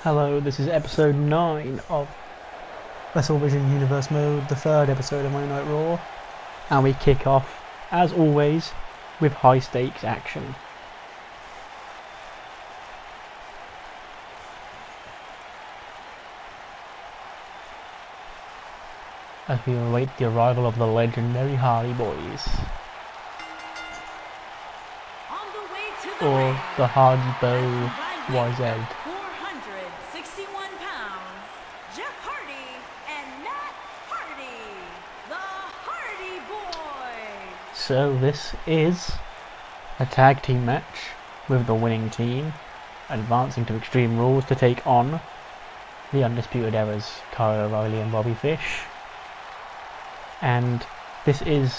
Hello, this is episode 9 of WrestleVision Universe Mode, the third episode of Monday Night Raw, and we kick off, as always, with high stakes action. As we await the arrival of the legendary Hardy Boys, or the Hardy Bow YZ. 461 pounds, Jeff Hardy and Matt Hardy, the Hardy Boys. So this is a tag team match with the winning team advancing to Extreme Rules to take on the Undisputed Era's Kyle O'Reilly and Bobby Fish. And this is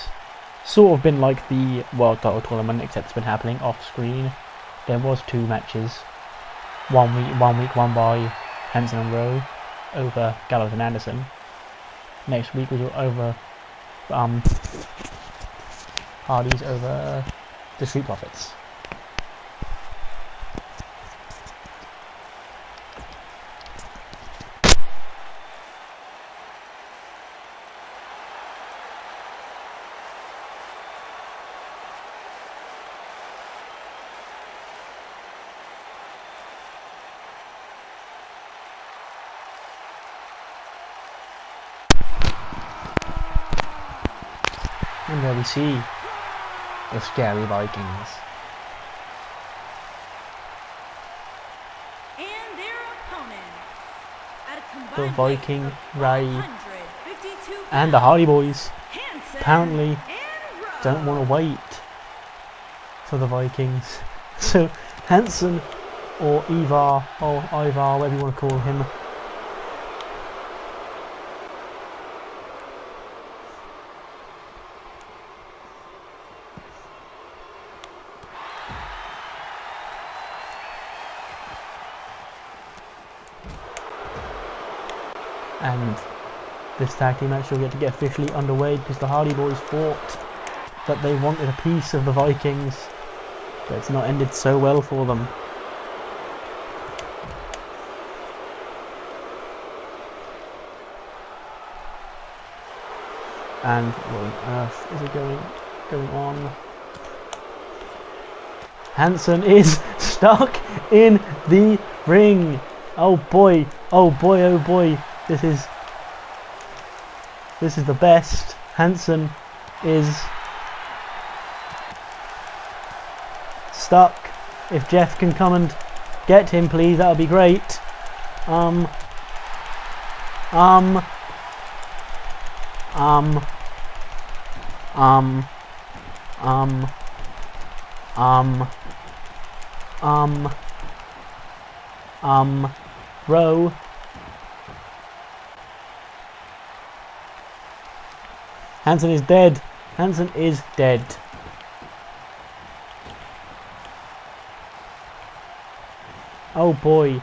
sort of been like the World Title Tournament, except it's been happening off screen. There was 2 matches. One week won by Hanson and Rowe over Gallows and Anderson. Next week was over Hardy's over the Street Profits. And there we see the scary Vikings. And their opponents, at a combined The Viking, weight of Ray, 452 and the Hardy Boys Hanson apparently and don't Rowe. want to wait for the Vikings. So Hanson, or Ivar, whatever you want to call him, and this tag team match will get officially underway because the Hardy Boys thought that they wanted a piece of the Vikings, but it's not ended so well for them. And what on earth is it going on? Hanson is stuck in the ring. Oh boy, oh boy, oh boy. This is the best. Hanson is stuck. If Jeff can come and get him, please, that would be great. Row. Hanson is dead. Hanson is dead. Oh boy,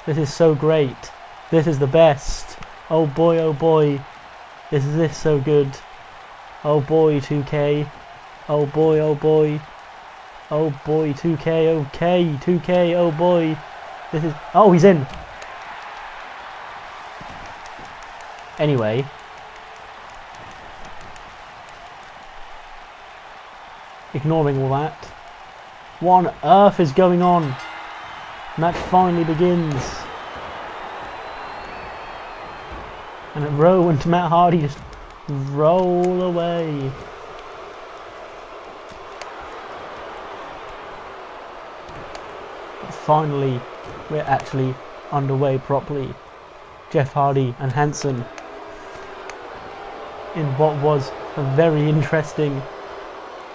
this is so great. This is the best. Oh boy, this is so good. Oh boy, 2K. Oh boy, oh boy. Oh boy, 2K, okay, 2K, oh boy. This is, oh, he's in. Anyway. Ignoring all that, what on earth is going on? Match finally begins, and Rowe and Matt Hardy just roll away. Finally, we're actually underway properly. Jeff Hardy and Hanson in what was a very interesting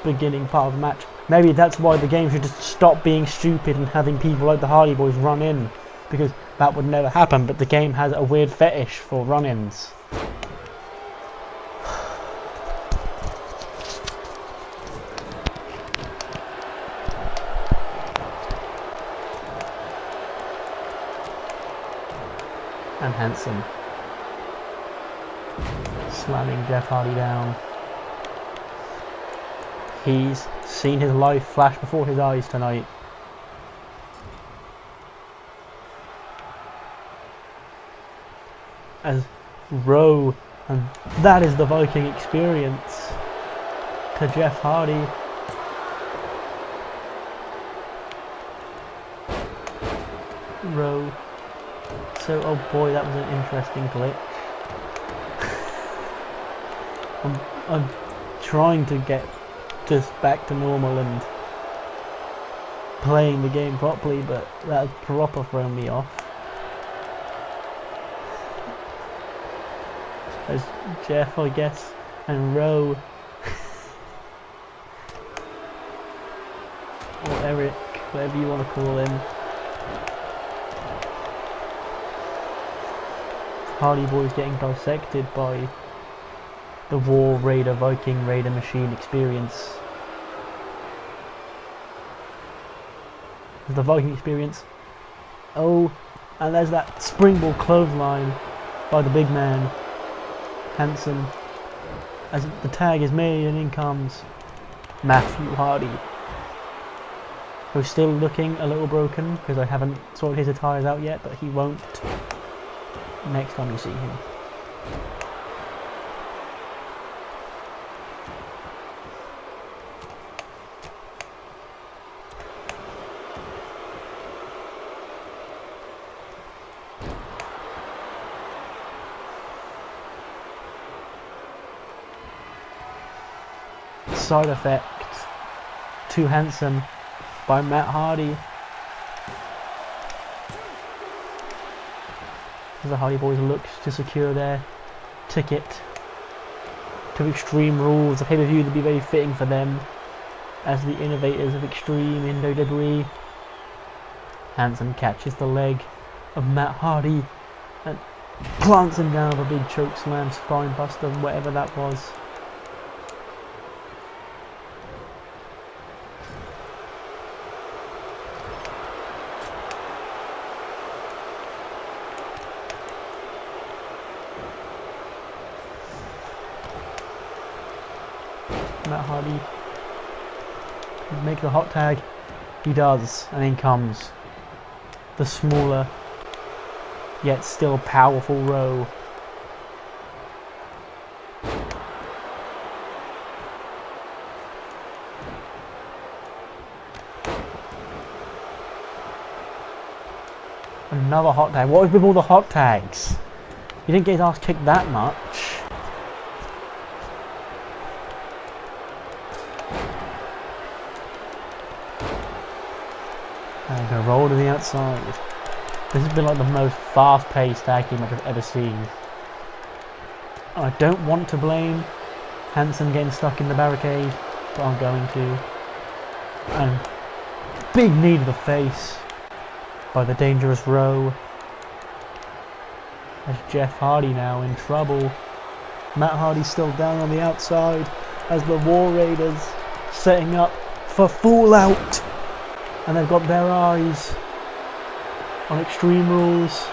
beginning part of the match. Maybe that's why the game should just stop being stupid and having people like the Hardy Boys run in, because that would never happen, but the game has a weird fetish for run-ins. And Hanson slamming Jeff Hardy down. He's seen his life flash before his eyes tonight. as Rowe, and that is the Viking experience to Jeff Hardy. Rowe. So, oh boy, that was an interesting glitch. I'm trying to get just back to normal and playing the game properly, but that has proper thrown me off. There's Jeff, I guess, and Rowe. Or Eric, whatever you want to call him. Hardy Boy's getting dissected by the War Raider Viking Raider Machine experience. The Viking experience. Oh, and there's that springboard clothesline by the big man, Hanson. As the tag is made, and in comes Matthew Hardy, who's still looking a little broken because I haven't sorted his attires out yet, but he won't next time you see him. Side effect to Hanson by Matt Hardy. As the Hardy Boys look to secure their ticket to Extreme Rules, a pay-per-view to be very fitting for them as the innovators of Extreme in WWE. Hanson catches the leg of Matt Hardy and plants him down with a big choke slam, spine buster, whatever that was. Matt Hardy make the hot tag. He does, and in comes the smaller yet still powerful Rowe. Another hot tag. What is with all the hot tags? You didn't get his ass kicked that much. And gonna roll to the outside. This has been like the most fast-paced tag team match I've ever seen. I don't want to blame Hanson getting stuck in the barricade, but I'm going to. And big knee to the face by the dangerous Rowe. As Jeff Hardy now in trouble. Matt Hardy's still down on the outside as the War Raiders setting up for Fallout. And they've got their eyes on Extreme Rules.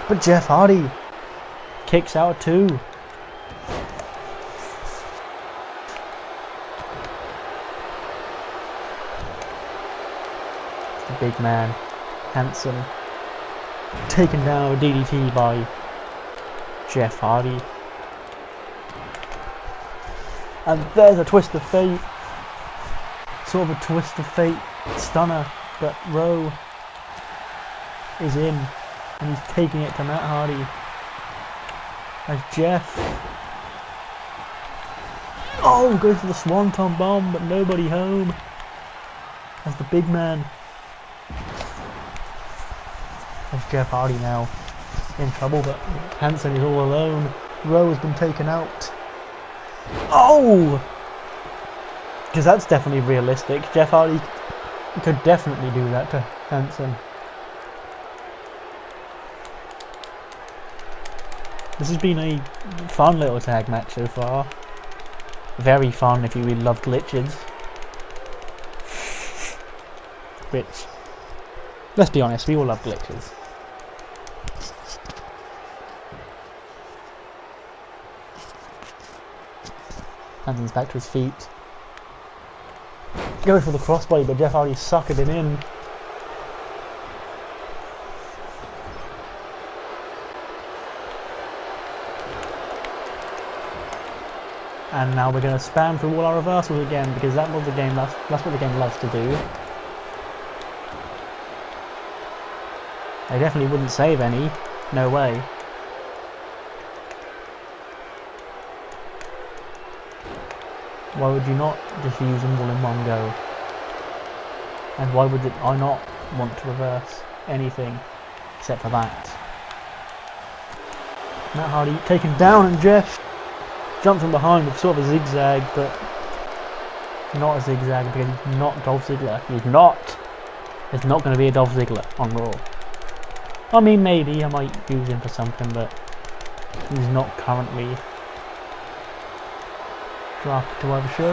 But Jeff Hardy kicks out too. The big man, Hanson, taken down with DDT by Jeff Hardy. And there's a twist of fate. Sort of a twist of fate stunner, but Rowe is in and he's taking it to Matt Hardy as Jeff goes for the swanton bomb, but nobody home as the big man, as Jeff Hardy now in trouble, but Hanson is all alone. Rowe has been taken out. Because that's definitely realistic. Jeff Hardy could definitely do that to Hanson. This has been a fun little tag match so far. Very fun if you really love glitches. Which, let's be honest, we all love glitches. Hanson's back to his feet. Goes for the crossbody, but Jeff Hardy suckered him in. And now we're going to spam through all our reversals again because that's what the game loves to do. They definitely wouldn't save any. No way. Why would you not just use them all in one go? And why would I not want to reverse anything except for that? Matt Hardy taken down, and Jeff jumps from behind with sort of a zigzag, but not a zigzag because he's not Dolph Ziggler. He's not. There's not going to be a Dolph Ziggler on Raw. I mean, maybe I might use him for something, but he's not currently drafted to either show.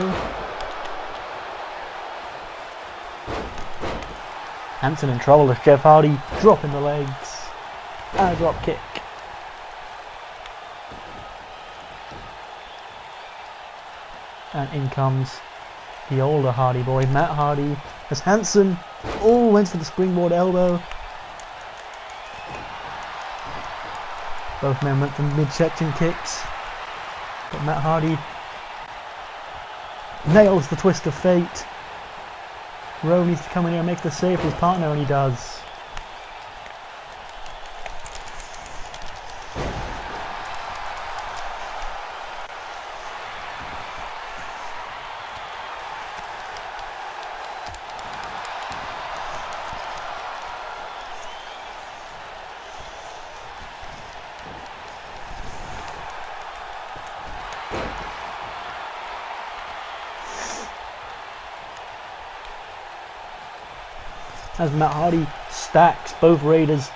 Hanson in trouble as Jeff Hardy dropping the legs and a drop kick. And in comes the older Hardy boy, Matt Hardy, as Hanson went for the springboard elbow. Both men went for midsection kicks, but Matt Hardy nails the twist of fate. Rowe needs to come in here and make the save for his partner, and he does. As Matt Hardy stacks both Raiders.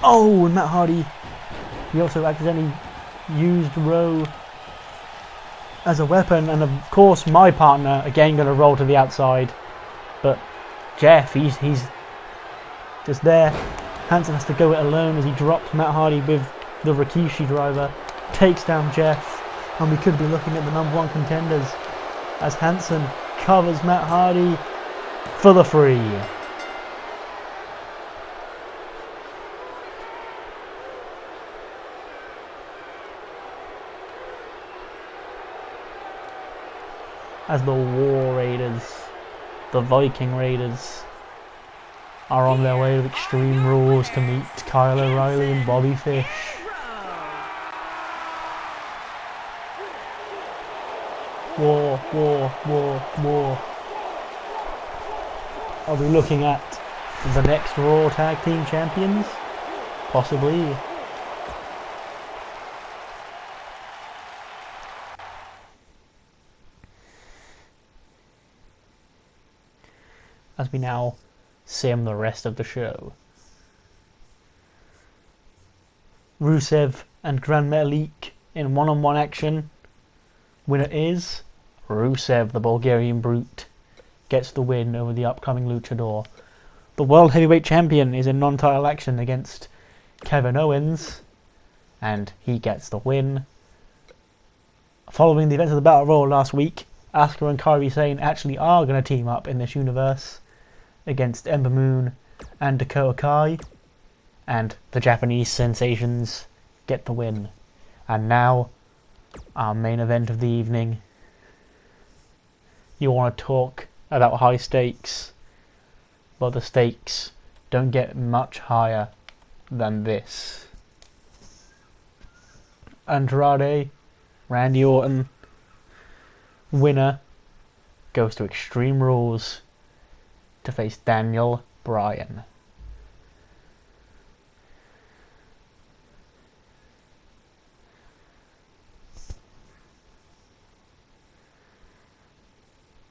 Oh, and Matt Hardy, he also accidentally used Rowe as a weapon, and of course my partner again going to roll to the outside, but Jeff, he's just there. Hanson has to go it alone as he drops Matt Hardy with the Rikishi driver, takes down Jeff, and we could be looking at the #1 contenders as Hanson covers Matt Hardy for the free. As the War Raiders, the Viking Raiders, are on their way to Extreme Rules to meet Kyle O'Reilly and Bobby Fish. War, war, war, war. Are we looking at the next Raw Tag Team Champions? Possibly. As we now sim the rest of the show. Rusev and Grand Metalik in one-on-one action. Winner is Rusev, the Bulgarian Brute, gets the win over the upcoming luchador. The World Heavyweight Champion is in non-title action against Kevin Owens, and he gets the win. Following the events of the Battle Royal last week, Asuka and Kairi Sane actually are going to team up in this universe against Ember Moon and Dakota Kai, and the Japanese sensations get the win. And now, our main event of the evening. You want to talk about high stakes, but the stakes don't get much higher than this. Andrade, Randy Orton, winner, goes to Extreme Rules to face Daniel Bryan.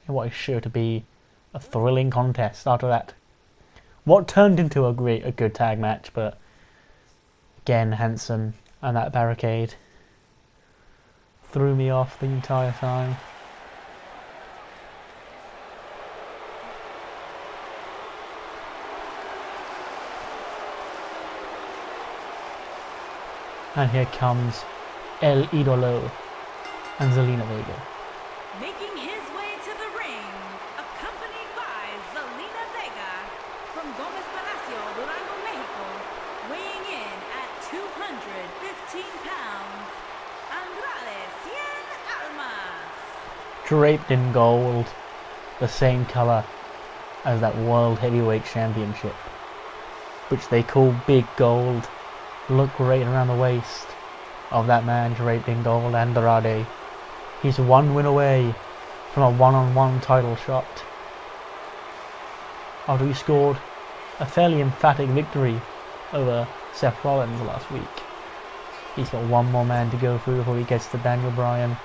In what is sure to be a thrilling contest after that. What turned into a good tag match, but again, Hanson and that barricade threw me off the entire time. And here comes El Idolo and Zelina Vega. Making his way to the ring, accompanied by Zelina Vega from Gomez Palacio, Durango, Mexico, weighing in at 215 pounds, Andrade Cien Almas. draped in gold, the same colour as that World Heavyweight Championship, which they call Big Gold. Look great around the waist of that man draped in gold, Andrade. He's one win away from a one-on-one title shot, after he scored a fairly emphatic victory over Seth Rollins last week. He's got one more man to go through before he gets to Daniel Bryan,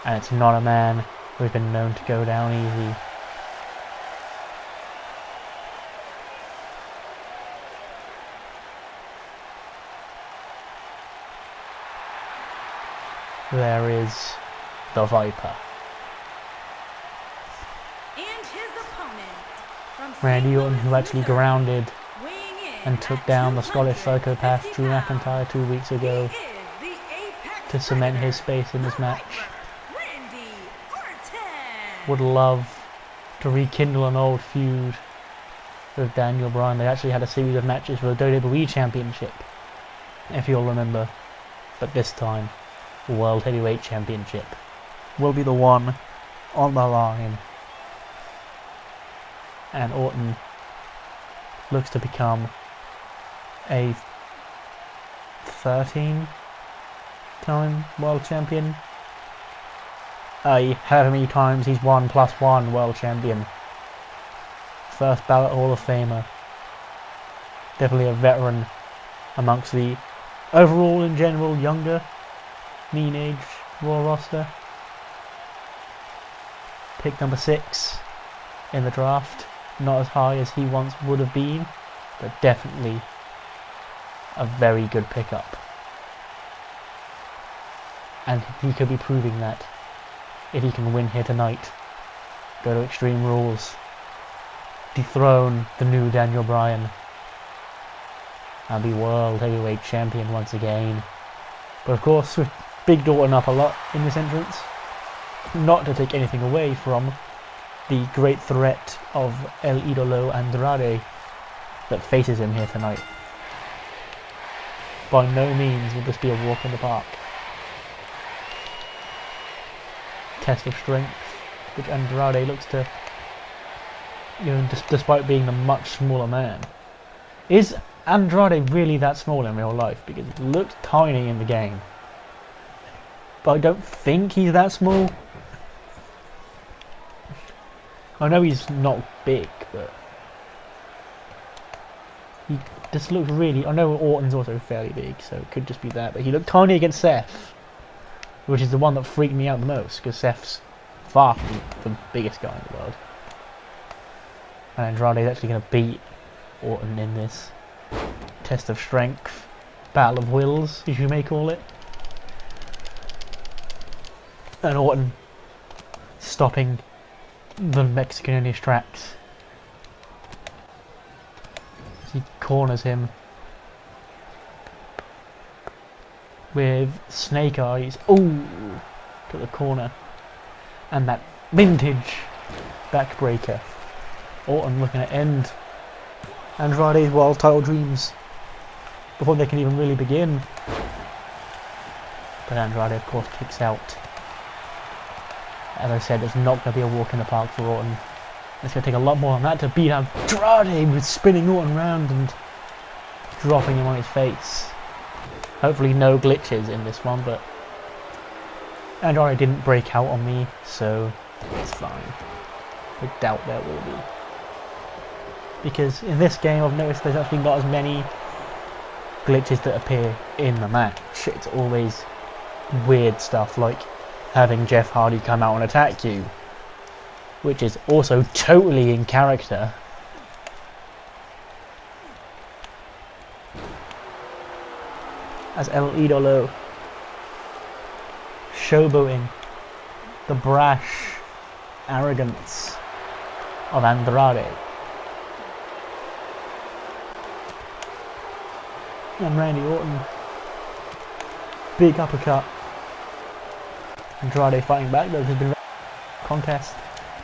and it's not a man who's been known to go down easy. There is the Viper. And his opponent from Randy St. Orton, Louis, who actually Missouri, grounded weighing in and took at down the Scottish psychopath Drew 250 McIntyre 2 weeks ago pounds, he is the Apex to cement Predator, his space in this the match. Viper, Randy Orton. Would love to rekindle an old feud with Daniel Bryan. They actually had a series of matches for the WWE Championship, if you'll remember. But this time, World Heavyweight Championship will be the one on the line. And Orton looks to become a 13-time world champion. However many times he's won +1 world champion. First ballot Hall of Famer. Definitely a veteran amongst the overall, in general, younger, mean age Raw roster. Pick number 6 in the draft. Not as high as he once would have been, but definitely a very good pickup. And he could be proving that if he can win here tonight. Go to Extreme Rules. Dethrone the new Daniel Bryan. And be World Heavyweight Champion once again. But of course, with Big Orton up a lot in this entrance, not to take anything away from the great threat of El Idolo Andrade that faces him here tonight. By no means will this be a walk in the park. Test of strength, which Andrade looks to, despite being the much smaller man. Is Andrade really that small in real life? Because he looks tiny in the game. But I don't think he's that small. I know he's not big, but he just looks really... I know Orton's also fairly big, so it could just be that. But he looked tiny against Seth, which is the one that freaked me out the most, because Seth's far from the biggest guy in the world. And Andrade's actually going to beat Orton in this test of strength, battle of wills, as you may call it. And Orton stopping the Mexican in his tracks. He corners him with snake eyes. Ooh, to the corner. And that vintage backbreaker. Orton looking to end Andrade's world title dreams before they can even really begin. But Andrade, of course, kicks out. As I said, it's not going to be a walk in the park for Orton. It's going to take a lot more than that to beat Andrade with spinning Orton round and dropping him on his face. Hopefully no glitches in this one, but Andrade didn't break out on me, so it's fine. I doubt there will be. Because in this game I've noticed there's actually not as many glitches that appear in the match. It's always weird stuff like having Jeff Hardy come out and attack you, which is also totally in character. As El Idolo showboating the brash arrogance of Andrade. And Randy Orton, big uppercut. Andrade fighting back though. There's been a contest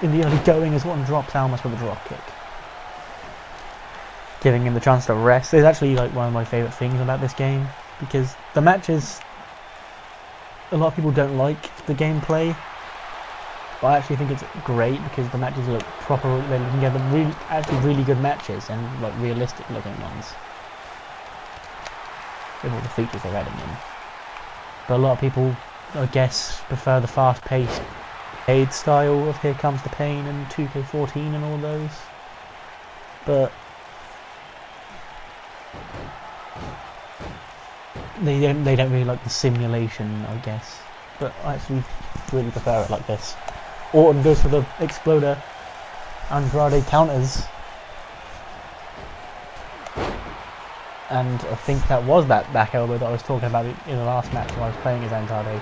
in the early going as Orton drops Almas with a drop kick, giving him the chance to rest. It's actually like one of my favourite things about this game, because the matches a lot of people don't like the gameplay, but I actually think it's great because the matches look proper. They can get them really good matches and like realistic looking ones with all the features they're adding in. But a lot of people, I guess, prefer the fast-paced arcade style of Here Comes the Pain and 2K14 and all those. But they don't really like the simulation, I guess. But I actually really prefer it like this. Orton goes for the exploder. Andrade counters. And I think that was that back elbow that I was talking about in the last match when I was playing as Andrade.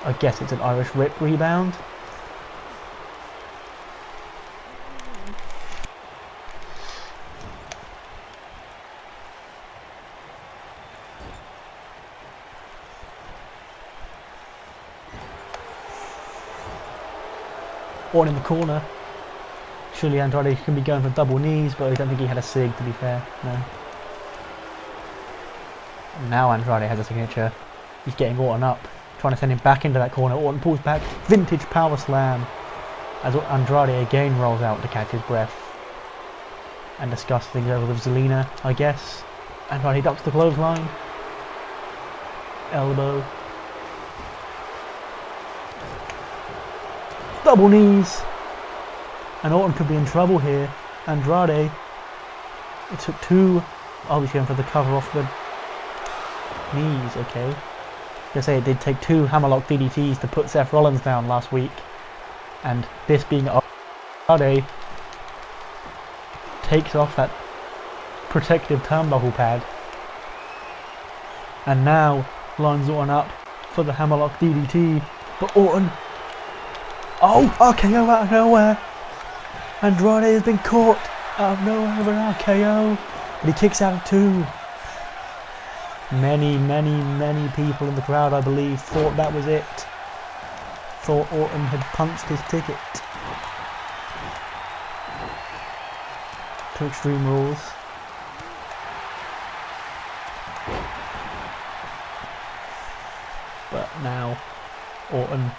I guess it's an Irish Whip rebound. Orton in the corner. Surely Andrade can be going for double knees, but I don't think he had a sig, to be fair. No. Now Andrade has a signature. He's getting Orton up, trying to send him back into that corner. Orton pulls back, vintage power slam, as Andrade again rolls out to catch his breath and discuss things over with Zelina, I guess. Andrade ducks the clothesline. Elbow. Double knees. And Orton could be in trouble here. Andrade. It took two. Oh, he's going for the cover off the knees. Okay. I say it did take two hammerlock DDTs to put Seth Rollins down last week. And this being Andrade takes off that protective turnbuckle pad. And now lines Orton up for the hammerlock DDT. But Orton. Oh, RKO out of nowhere. Andrade has been caught out of nowhere with an RKO. But he kicks out of two. Many people in the crowd, I believe, thought that was it. Thought Orton had punched his ticket to Extreme Rules. But now, Orton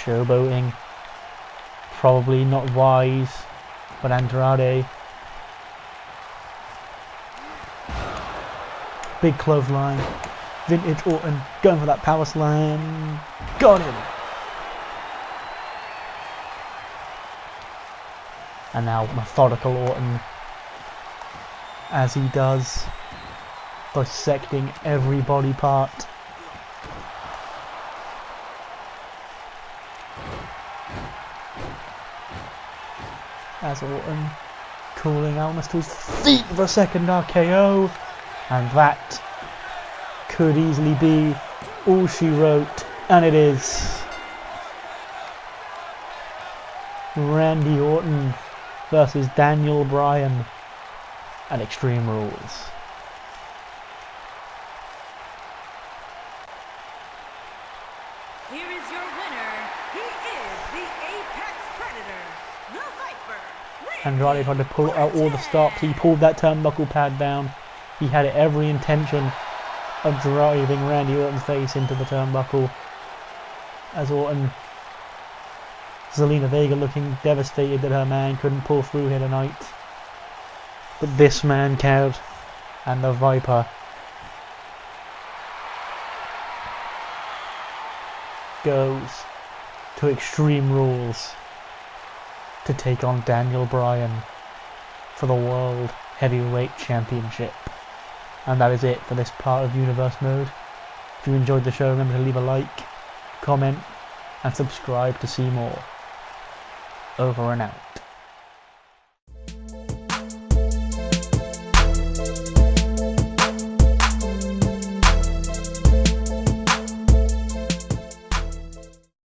showboating. Probably not wise, but Andrade. Big clothesline. Vintage Orton going for that power slam. Got him! And now methodical Orton, as he does, dissecting every body part. As Orton cooling almost to his feet for a second RKO. And that could easily be all she wrote. And it is. Randy Orton versus Daniel Bryan at Extreme Rules. Here is your winner. He is the Apex Predator, the Viper. Andrade tried to pull out all the stops. He pulled that turnbuckle pad down. He had every intention of driving Randy Orton's face into the turnbuckle. As Orton, Zelina Vega looking devastated that her man couldn't pull through here tonight. But this man cared, and the Viper goes to Extreme Rules to take on Daniel Bryan for the World Heavyweight Championship. And that is it for this part of Universe Mode. If you enjoyed the show, remember to leave a like, comment, and subscribe to see more. Over and out.